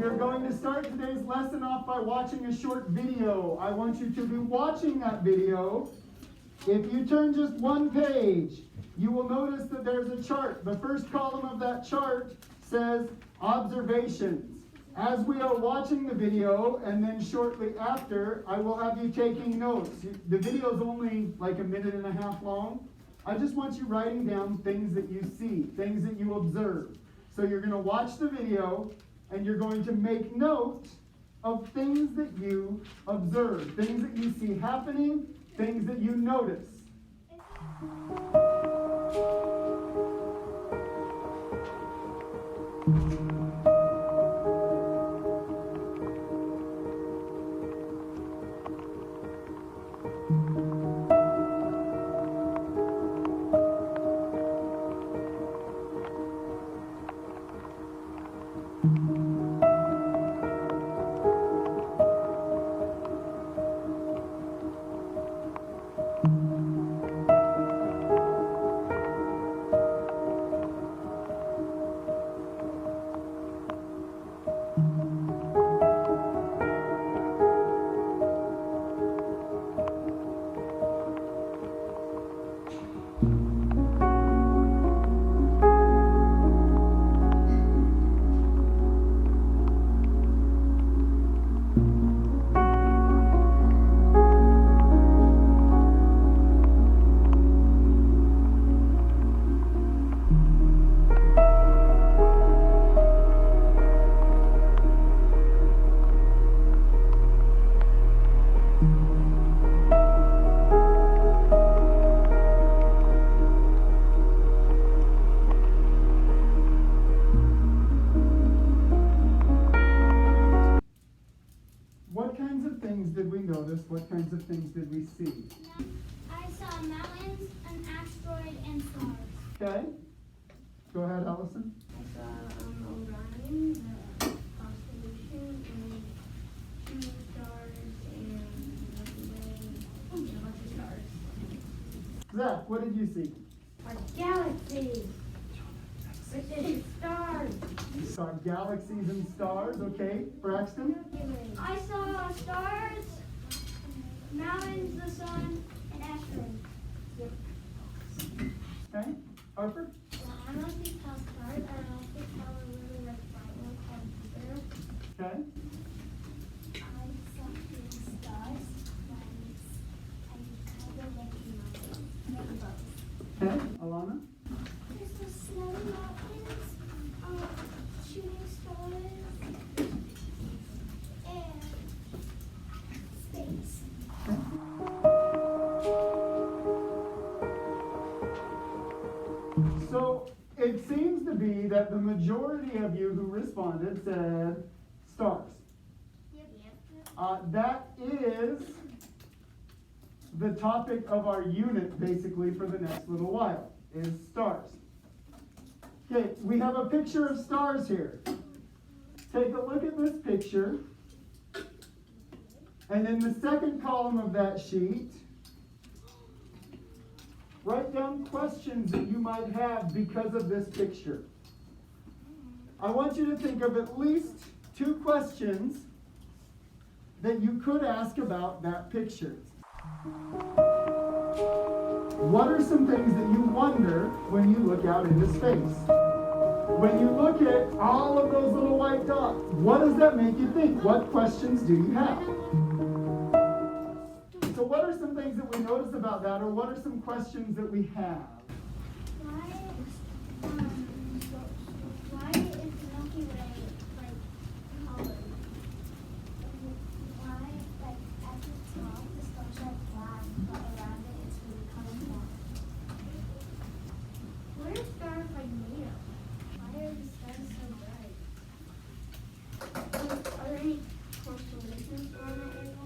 We are going to start today's lesson off by watching a short video. I want you to be watching that video. If you turn just one page, you will notice that there's a chart. The first column of that chart says observations. As we are watching the video, and then shortly after, I will have you taking notes. The video is only like a minute and a half long. I just want you writing down things that you see, things that you observe. So you're going to watch the video, and you're going to make note of things that you observe, things that you see happening, things that you notice. What kinds of things did we see? I saw mountains, an asteroid, and stars. Okay. Go ahead, Allison. I saw Orion, the constellation, and two stars, and Milky Way, and a bunch of stars. Zach, what did you see? A galaxy with stars. You saw galaxies and stars. Okay. Braxton? I saw stars, mountains, the sun, and asteroids. Yep. Okay. Harper? Well, I mostly saw stars, and I also saw a really bright one called Jupiter. Okay. I saw shooting stars, planets, and kind of like Okay. Alana? There's the snowy mountains, shooting stars, and space. So it seems to be that the majority of you who responded said stars. Yep. That is the topic of our unit basically for the next little while, is stars. Okay, we have a picture of stars here. Take a look at this picture. And in the second column of that sheet, write down questions that you might have because of this picture. I want you to think of at least 2 questions that you could ask about that picture. What are some things that you wonder when you look out into space? When you look at all of those little white dots, what does that make you think? What questions do you have? So what are some things that we notice about that, or what are some questions that we have? Why is the Milky Way like colored? Why, like at the top, the stars are black, but around it it's really colorful? What are stars like made of? Why are the stars so bright? Are there any constellations around that area?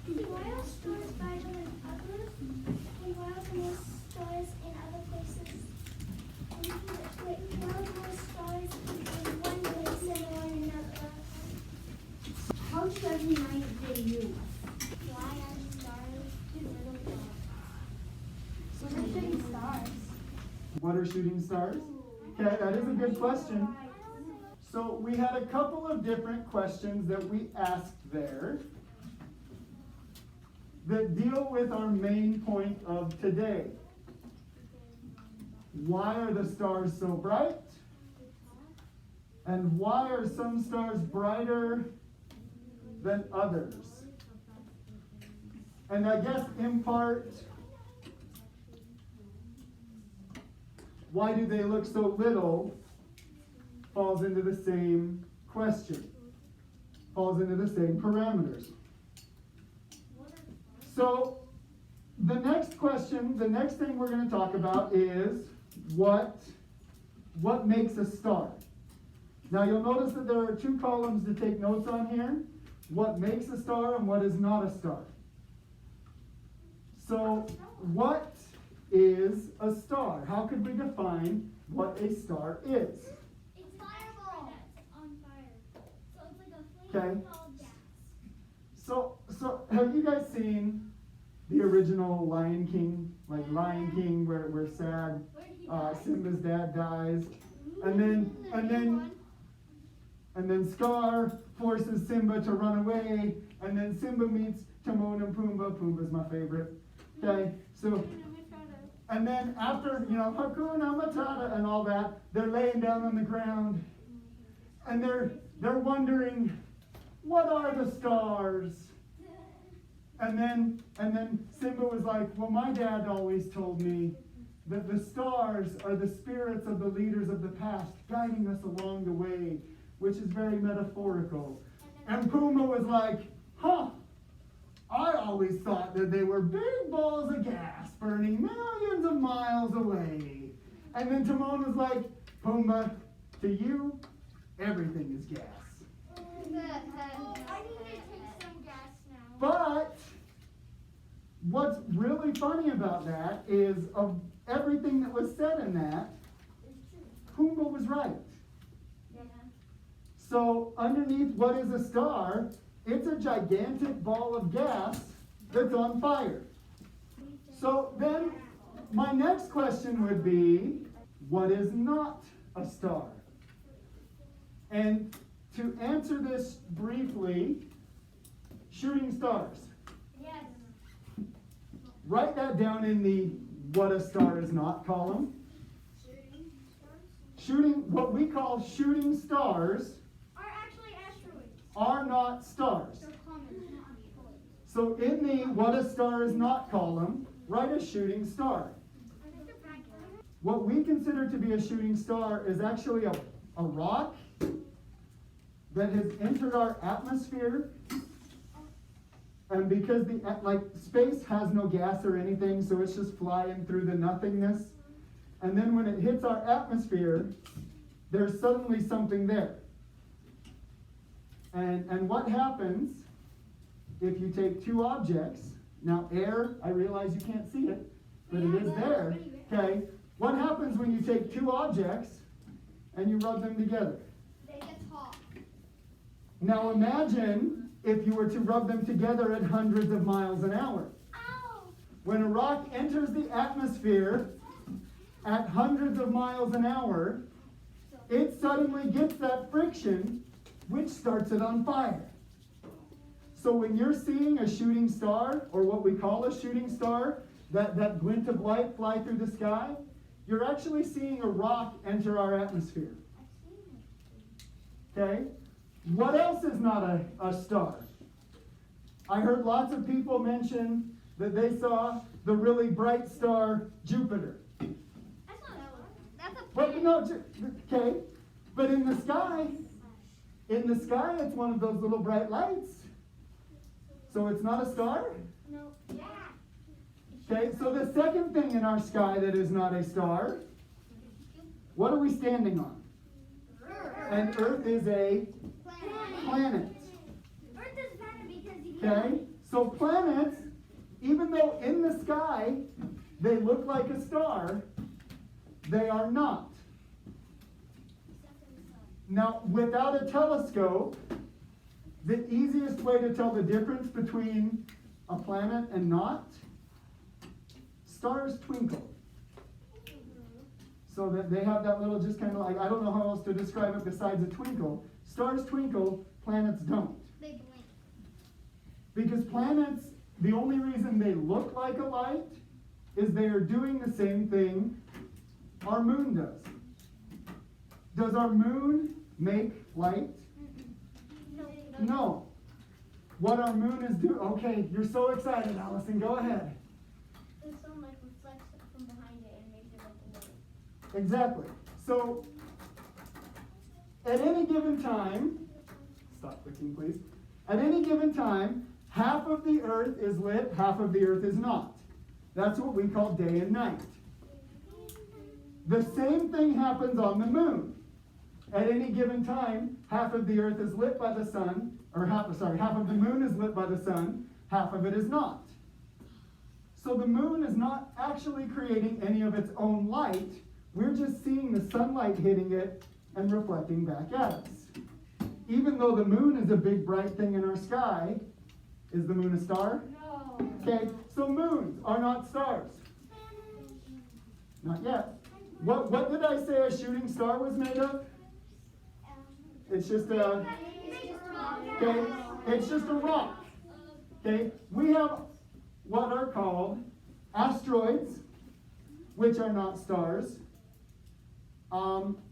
Why are stars brighter than others? And why are there more stars in other places? Wait, why are more stars in one place than in another? How stars unite they use? Why are stars little dots? What are shooting stars? What are shooting stars? Okay, that is a good question. So we had a couple of different questions that we asked there that deal with our main point of today. Why are the stars so bright? And why are some stars brighter than others? And I guess in part, why do they look so little falls into the same question, falls into the same parameters. So the next question, the next thing we're going to talk about is what makes a star. Now you'll notice that there are two columns to take notes on here. What makes a star and what is not a star. So what is a star? How could we define what a star is? It's fireball that's on fire. So it's like a Okay. flame called gas. So have you guys seen the original Lion King? Like Lion King, where sad Where did he die? Simba's dad dies, and then Scar forces Simba to run away, and then Simba meets Timon and Pumbaa. Pumbaa's my favorite. Okay, so and then after Hakuna Matata and all that, they're laying down on the ground, and they're wondering, what are the stars? And then Simba was like, well, my dad always told me that the stars are the spirits of the leaders of the past, guiding us along the way, which is very metaphorical. And Pumbaa was like, I always thought that they were big balls of gas burning millions of miles away. And then Timon was like, Pumbaa, to you, everything is gas. I need to take some gas now. But what's really funny about that is of everything that was said in that, Pumbaa was right. Yeah. So underneath what is a star, it's a gigantic ball of gas that's on fire. So then my next question would be, what is not a star? And to answer this briefly, shooting stars. Yes. Write that down in the what a star is not column. What we call shooting stars Are actually asteroids. are not stars. They're comets, not asteroids. So in the what a star is not column, write a shooting star. I think they're black. What we consider to be a shooting star is actually a rock that has entered our atmosphere. And because space has no gas or anything, so it's just flying through the nothingness. And then when it hits our atmosphere, there's suddenly something there. And what happens if you take two objects? Now air, I realize you can't see it, but it is there. Okay. What happens when you take two objects and you rub them together? They get hot. Now imagine if you were to rub them together at hundreds of miles an hour. Ow! When a rock enters the atmosphere at hundreds of miles an hour, it suddenly gets that friction, which starts it on fire. So when you're seeing a shooting star, or what we call a shooting star, that glint of light fly through the sky, you're actually seeing a rock enter our atmosphere. Okay? What else is not a star? I heard lots of people mention that they saw the really bright star Jupiter. That's not a star. That's a But no, okay. But in the sky, it's one of those little bright lights. So it's not a star? No. Yeah. Okay, so the second thing in our sky that is not a star, what are we standing on? And Earth is a planet. Earth is planet because you Okay, so planets, even though in the sky they look like a star, they are not. Now, without a telescope, the easiest way to tell the difference between a planet and not, stars twinkle. So that they have that little, just kind of like, I don't know how else to describe it besides a twinkle. Stars twinkle, planets don't. They blink. Because planets, the only reason they look like a light is they are doing the same thing our moon does. Does our moon make light? No. What our moon is doing, okay, you're so excited, Allison, go ahead. The sunlight reflects from behind it and makes it like a light. Exactly. So, at any given time, stop clicking please. At any given time, half of the earth is lit, half of the earth is not. That's what we call day and night. The same thing happens on the moon. At any given time, half of the earth is lit by the sun, or half of the moon is lit by the sun, half of it is not. So the moon is not actually creating any of its own light. We're just seeing the sunlight hitting it and reflecting back at us. Even though the moon is a big bright thing in our sky, is the moon a star? No. Okay, so moons are not stars. Not yet. What did I say a shooting star was made of? It's just a, okay, it's just a rock. Okay, we have what are called asteroids, which are not stars.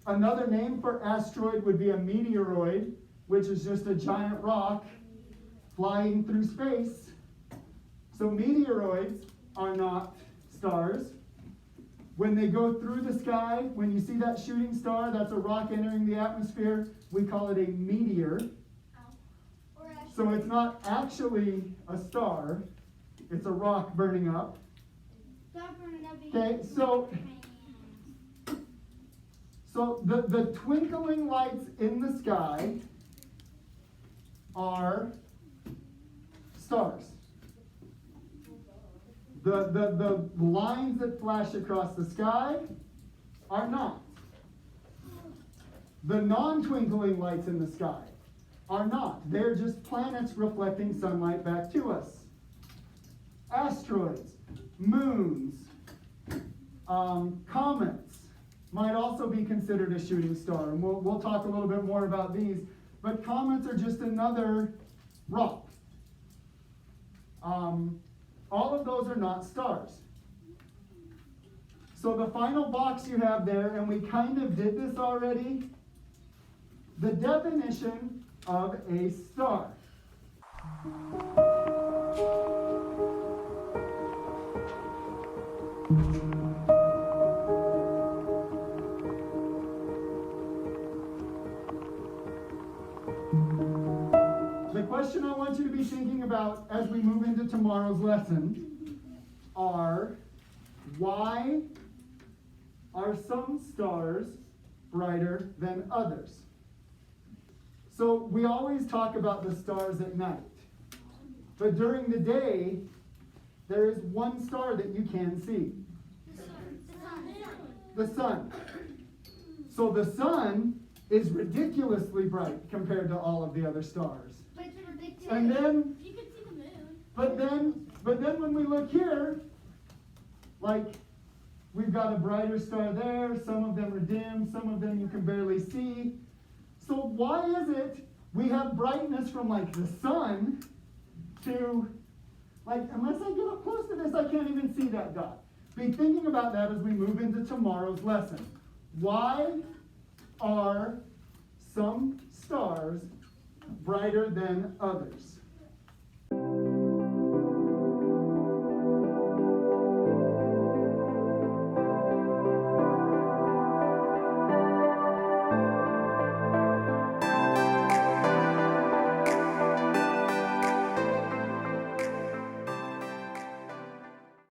Another name for asteroid would be a meteoroid, which is just a giant rock flying through space. So meteoroids are not stars. When they go through the sky, when you see that shooting star, that's a rock entering the atmosphere, we call it a meteor. So it's not actually a star, it's a rock burning up. Okay, so the twinkling lights in the sky are stars. The lines that flash across the sky are not. The non-twinkling lights in the sky are not. They're just planets reflecting sunlight back to us. Asteroids, moons, comets might also be considered a shooting star. And we'll talk a little bit more about these. But comets are just another rock. All of those are not stars. So the final box you have there, and we kind of did this already, the definition of a star. The question I want you to be thinking about as we move into tomorrow's lesson are, why are some stars brighter than others? So we always talk about the stars at night. But during the day, there is one star that you can see. The sun. So the sun is ridiculously bright compared to all of the other stars. But it's ridiculous. And then, You can see the moon. but then when we look here, like we've got a brighter star there, some of them are dim, some of them you can barely see. So why is it we have brightness from like the sun to, like, unless I get up close to this, I can't even see that dot. Be thinking about that as we move into tomorrow's lesson. Why are some stars brighter than others?